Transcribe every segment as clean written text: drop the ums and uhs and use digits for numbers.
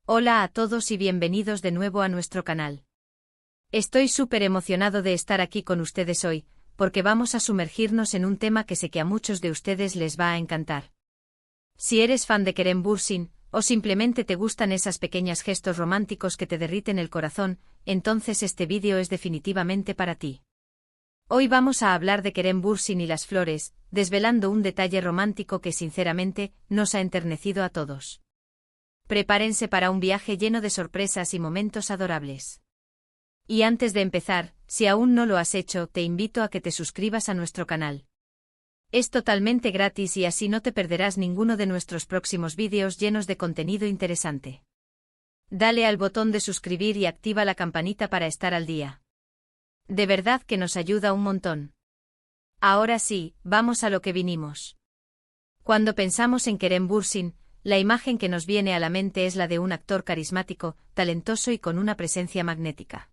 Hola a todos y bienvenidos de nuevo a nuestro canal. Estoy súper emocionado de estar aquí con ustedes hoy, porque vamos a sumergirnos en un tema que sé que a muchos de ustedes les va a encantar. Si eres fan de Kerem Bürsin, o simplemente te gustan esas pequeños gestos románticos que te derriten el corazón, entonces este vídeo es definitivamente para ti. Hoy vamos a hablar de Kerem Bürsin y las flores, desvelando un detalle romántico que sinceramente nos ha enternecido a todos. Prepárense para un viaje lleno de sorpresas y momentos adorables. Y antes de empezar, si aún no lo has hecho, te invito a que te suscribas a nuestro canal. Es totalmente gratis y así no te perderás ninguno de nuestros próximos vídeos llenos de contenido interesante. Dale al botón de suscribir y activa la campanita para estar al día. De verdad que nos ayuda un montón. Ahora sí, vamos a lo que vinimos. Cuando pensamos en Kerem Bürsin, la imagen que nos viene a la mente es la de un actor carismático, talentoso y con una presencia magnética.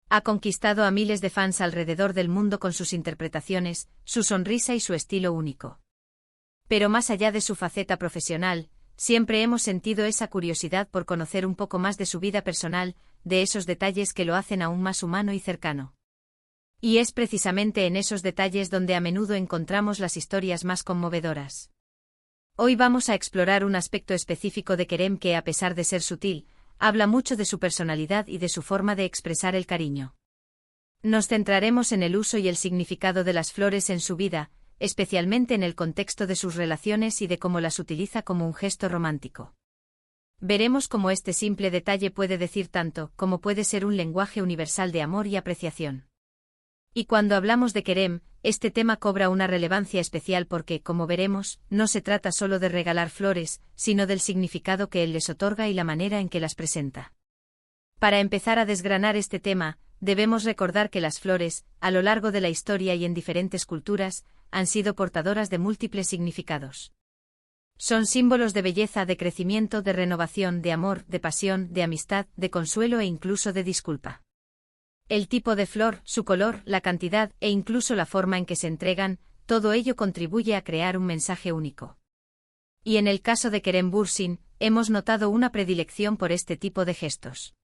Ha conquistado a miles de fans alrededor del mundo con sus interpretaciones, su sonrisa y su estilo único. Pero más allá de su faceta profesional, siempre hemos sentido esa curiosidad por conocer un poco más de su vida personal, de esos detalles que lo hacen aún más humano y cercano. Y es precisamente en esos detalles donde a menudo encontramos las historias más conmovedoras. Hoy vamos a explorar un aspecto específico de Kerem que, a pesar de ser sutil, habla mucho de su personalidad y de su forma de expresar el cariño. Nos centraremos en el uso y el significado de las flores en su vida, especialmente en el contexto de sus relaciones y de cómo las utiliza como un gesto romántico. Veremos cómo este simple detalle puede decir tanto, como puede ser un lenguaje universal de amor y apreciación. Y cuando hablamos de Kerem, este tema cobra una relevancia especial porque, como veremos, no se trata solo de regalar flores, sino del significado que él les otorga y la manera en que las presenta. Para empezar a desgranar este tema, debemos recordar que las flores, a lo largo de la historia y en diferentes culturas, han sido portadoras de múltiples significados. Son símbolos de belleza, de crecimiento, de renovación, de amor, de pasión, de amistad, de consuelo e incluso de disculpa. El tipo de flor, su color, la cantidad e incluso la forma en que se entregan, todo ello contribuye a crear un mensaje único. Y en el caso de Kerem Bürsin, hemos notado una predilección por este tipo de gestos.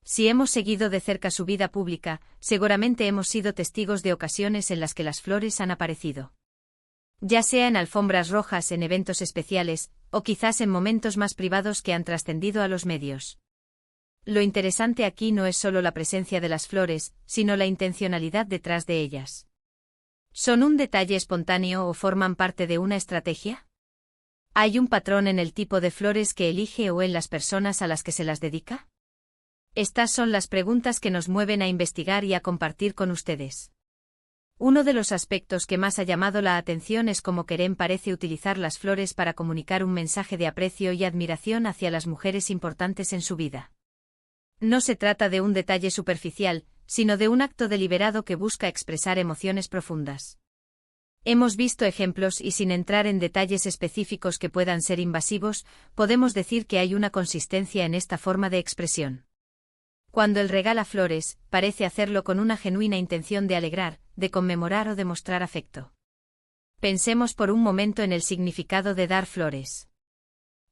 Si hemos seguido de cerca su vida pública, seguramente hemos sido testigos de ocasiones en las que las flores han aparecido. Ya sea en alfombras rojas, en eventos especiales, o quizás en momentos más privados que han trascendido a los medios. Lo interesante aquí no es solo la presencia de las flores, sino la intencionalidad detrás de ellas. ¿Son un detalle espontáneo o forman parte de una estrategia? ¿Hay un patrón en el tipo de flores que elige o en las personas a las que se las dedica? Estas son las preguntas que nos mueven a investigar y a compartir con ustedes. Uno de los aspectos que más ha llamado la atención es cómo Kerem parece utilizar las flores para comunicar un mensaje de aprecio y admiración hacia las mujeres importantes en su vida. No se trata de un detalle superficial, sino de un acto deliberado que busca expresar emociones profundas. Hemos visto ejemplos y sin entrar en detalles específicos que puedan ser invasivos, podemos decir que hay una consistencia en esta forma de expresión. Cuando él regala flores, parece hacerlo con una genuina intención de alegrar, de conmemorar o de mostrar afecto. Pensemos por un momento en el significado de dar flores.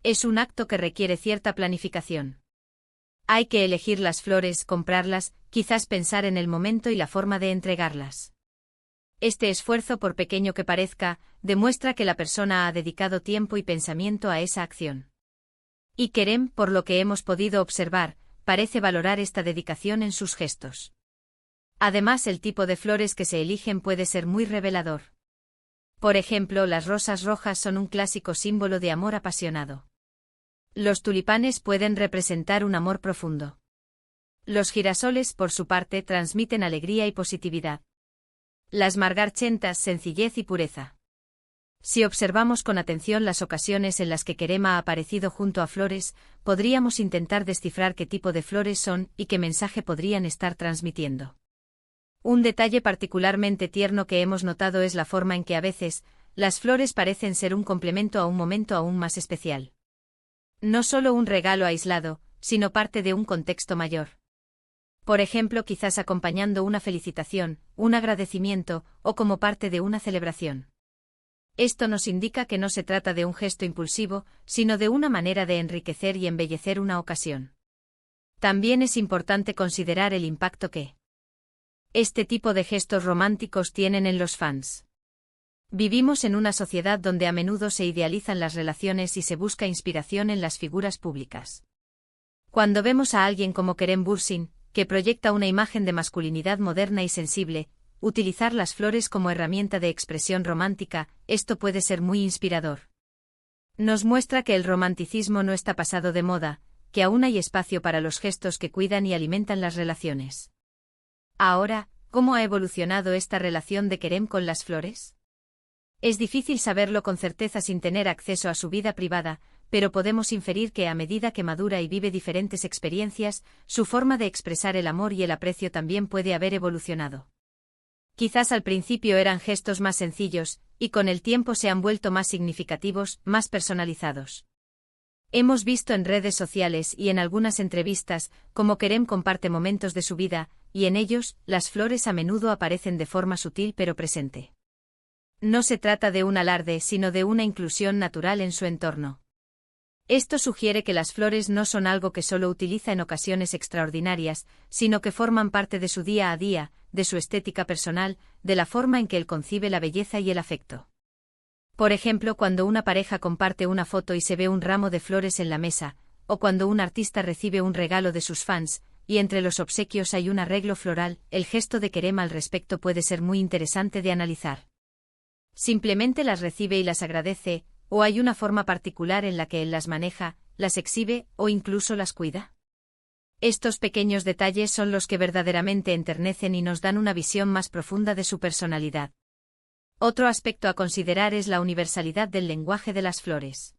Es un acto que requiere cierta planificación. Hay que elegir las flores, comprarlas, quizás pensar en el momento y la forma de entregarlas. Este esfuerzo, por pequeño que parezca, demuestra que la persona ha dedicado tiempo y pensamiento a esa acción. Y Kerem, por lo que hemos podido observar, parece valorar esta dedicación en sus gestos. Además, el tipo de flores que se eligen puede ser muy revelador. Por ejemplo, las rosas rojas son un clásico símbolo de amor apasionado. Los tulipanes pueden representar un amor profundo. Los girasoles, por su parte, transmiten alegría y positividad. Las margarchentas, sencillez y pureza. Si observamos con atención las ocasiones en las que Kerem ha aparecido junto a flores, podríamos intentar descifrar qué tipo de flores son y qué mensaje podrían estar transmitiendo. Un detalle particularmente tierno que hemos notado es la forma en que a veces, las flores parecen ser un complemento a un momento aún más especial. No solo un regalo aislado, sino parte de un contexto mayor. Por ejemplo, quizás acompañando una felicitación, un agradecimiento, o como parte de una celebración. Esto nos indica que no se trata de un gesto impulsivo, sino de una manera de enriquecer y embellecer una ocasión. También es importante considerar el impacto que este tipo de gestos románticos tienen en los fans. Vivimos en una sociedad donde a menudo se idealizan las relaciones y se busca inspiración en las figuras públicas. Cuando vemos a alguien como Kerem Bürsin, que proyecta una imagen de masculinidad moderna y sensible, utilizar las flores como herramienta de expresión romántica, esto puede ser muy inspirador. Nos muestra que el romanticismo no está pasado de moda, que aún hay espacio para los gestos que cuidan y alimentan las relaciones. Ahora, ¿cómo ha evolucionado esta relación de Kerem con las flores? Es difícil saberlo con certeza sin tener acceso a su vida privada, pero podemos inferir que a medida que madura y vive diferentes experiencias, su forma de expresar el amor y el aprecio también puede haber evolucionado. Quizás al principio eran gestos más sencillos, y con el tiempo se han vuelto más significativos, más personalizados. Hemos visto en redes sociales y en algunas entrevistas cómo Kerem comparte momentos de su vida, y en ellos, las flores a menudo aparecen de forma sutil pero presente. No se trata de un alarde, sino de una inclusión natural en su entorno. Esto sugiere que las flores no son algo que solo utiliza en ocasiones extraordinarias, sino que forman parte de su día a día, de su estética personal, de la forma en que él concibe la belleza y el afecto. Por ejemplo, cuando una pareja comparte una foto y se ve un ramo de flores en la mesa, o cuando un artista recibe un regalo de sus fans, y entre los obsequios hay un arreglo floral, el gesto de Kerem al respecto puede ser muy interesante de analizar. Simplemente las recibe y las agradece, o hay una forma particular en la que él las maneja, las exhibe o incluso las cuida. Estos pequeños detalles son los que verdaderamente enternecen y nos dan una visión más profunda de su personalidad. Otro aspecto a considerar es la universalidad del lenguaje de las flores.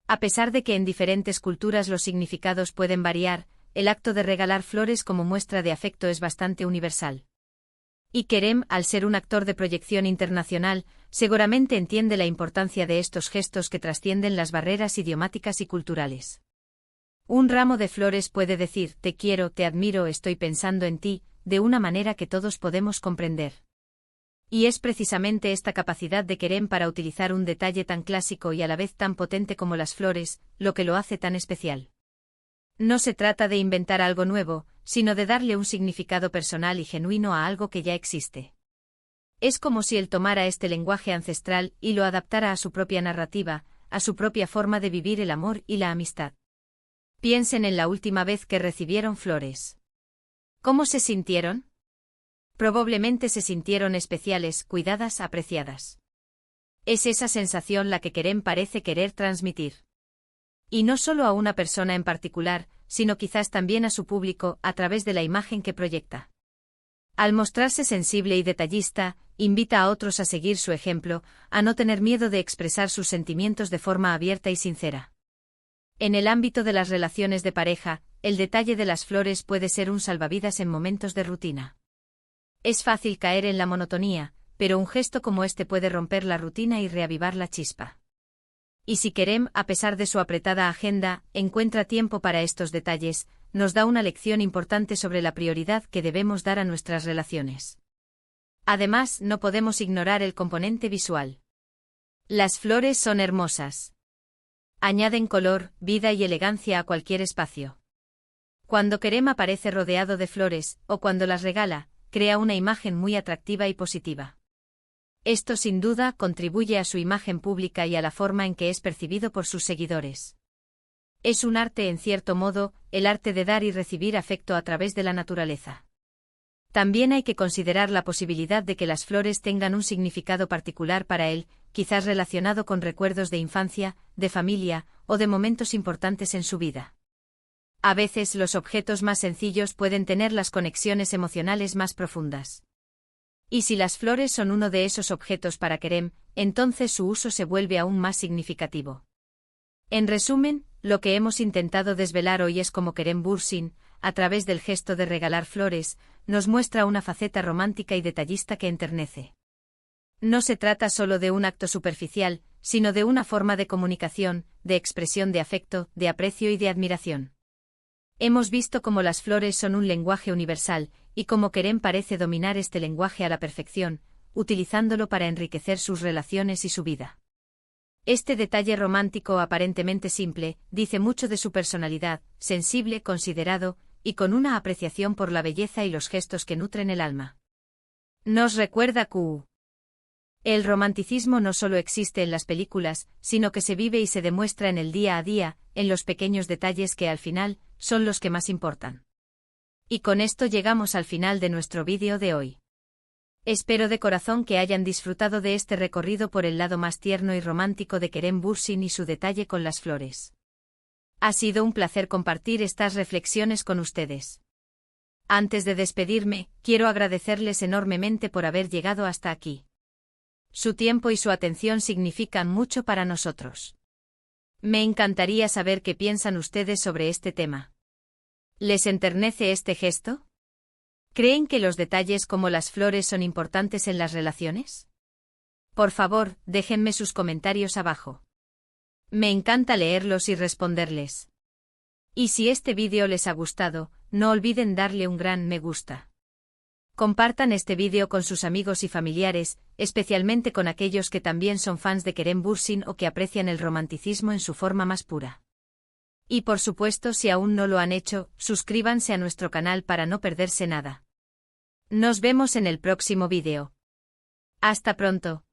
A pesar de que en diferentes culturas los significados pueden variar, el acto de regalar flores como muestra de afecto es bastante universal. Y Kerem, al ser un actor de proyección internacional, seguramente entiende la importancia de estos gestos que trascienden las barreras idiomáticas y culturales. Un ramo de flores puede decir, te quiero, te admiro, estoy pensando en ti, de una manera que todos podemos comprender. Y es precisamente esta capacidad de Kerem para utilizar un detalle tan clásico y a la vez tan potente como las flores, lo que lo hace tan especial. No se trata de inventar algo nuevo, sino de darle un significado personal y genuino a algo que ya existe. Es como si él tomara este lenguaje ancestral y lo adaptara a su propia narrativa, a su propia forma de vivir el amor y la amistad. Piensen en la última vez que recibieron flores. ¿Cómo se sintieron? Probablemente se sintieron especiales, cuidadas, apreciadas. Es esa sensación la que Kerem parece querer transmitir. Y no solo a una persona en particular, sino quizás también a su público, a través de la imagen que proyecta. Al mostrarse sensible y detallista, invita a otros a seguir su ejemplo, a no tener miedo de expresar sus sentimientos de forma abierta y sincera. En el ámbito de las relaciones de pareja, el detalle de las flores puede ser un salvavidas en momentos de rutina. Es fácil caer en la monotonía, pero un gesto como este puede romper la rutina y reavivar la chispa. Y si Kerem, a pesar de su apretada agenda, encuentra tiempo para estos detalles, nos da una lección importante sobre la prioridad que debemos dar a nuestras relaciones. Además, no podemos ignorar el componente visual. Las flores son hermosas. Añaden color, vida y elegancia a cualquier espacio. Cuando Kerem aparece rodeado de flores, o cuando las regala, crea una imagen muy atractiva y positiva. Esto sin duda contribuye a su imagen pública y a la forma en que es percibido por sus seguidores. Es un arte en cierto modo, el arte de dar y recibir afecto a través de la naturaleza. También hay que considerar la posibilidad de que las flores tengan un significado particular para él, quizás relacionado con recuerdos de infancia, de familia, o de momentos importantes en su vida. A veces los objetos más sencillos pueden tener las conexiones emocionales más profundas. Y si las flores son uno de esos objetos para Kerem, entonces su uso se vuelve aún más significativo. En resumen, lo que hemos intentado desvelar hoy es cómo Kerem Bürsin, a través del gesto de regalar flores, nos muestra una faceta romántica y detallista que enternece. No se trata solo de un acto superficial, sino de una forma de comunicación, de expresión de afecto, de aprecio y de admiración. Hemos visto cómo las flores son un lenguaje universal, y cómo Kerem parece dominar este lenguaje a la perfección, utilizándolo para enriquecer sus relaciones y su vida. Este detalle romántico aparentemente simple, dice mucho de su personalidad, sensible, considerado, y con una apreciación por la belleza y los gestos que nutren el alma. Nos recuerda que el romanticismo no solo existe en las películas, sino que se vive y se demuestra en el día a día, en los pequeños detalles que al final, son los que más importan. Y con esto llegamos al final de nuestro vídeo de hoy. Espero de corazón que hayan disfrutado de este recorrido por el lado más tierno y romántico de Kerem Bürsin y su detalle con las flores. Ha sido un placer compartir estas reflexiones con ustedes. Antes de despedirme, quiero agradecerles enormemente por haber llegado hasta aquí. Su tiempo y su atención significan mucho para nosotros. Me encantaría saber qué piensan ustedes sobre este tema. ¿Les enternece este gesto? ¿Creen que los detalles como las flores son importantes en las relaciones? Por favor, déjenme sus comentarios abajo. Me encanta leerlos y responderles. Y si este vídeo les ha gustado, no olviden darle un gran me gusta. Compartan este vídeo con sus amigos y familiares, especialmente con aquellos que también son fans de Kerem Bürsin o que aprecian el romanticismo en su forma más pura. Y por supuesto, si aún no lo han hecho, suscríbanse a nuestro canal para no perderse nada. Nos vemos en el próximo vídeo. Hasta pronto.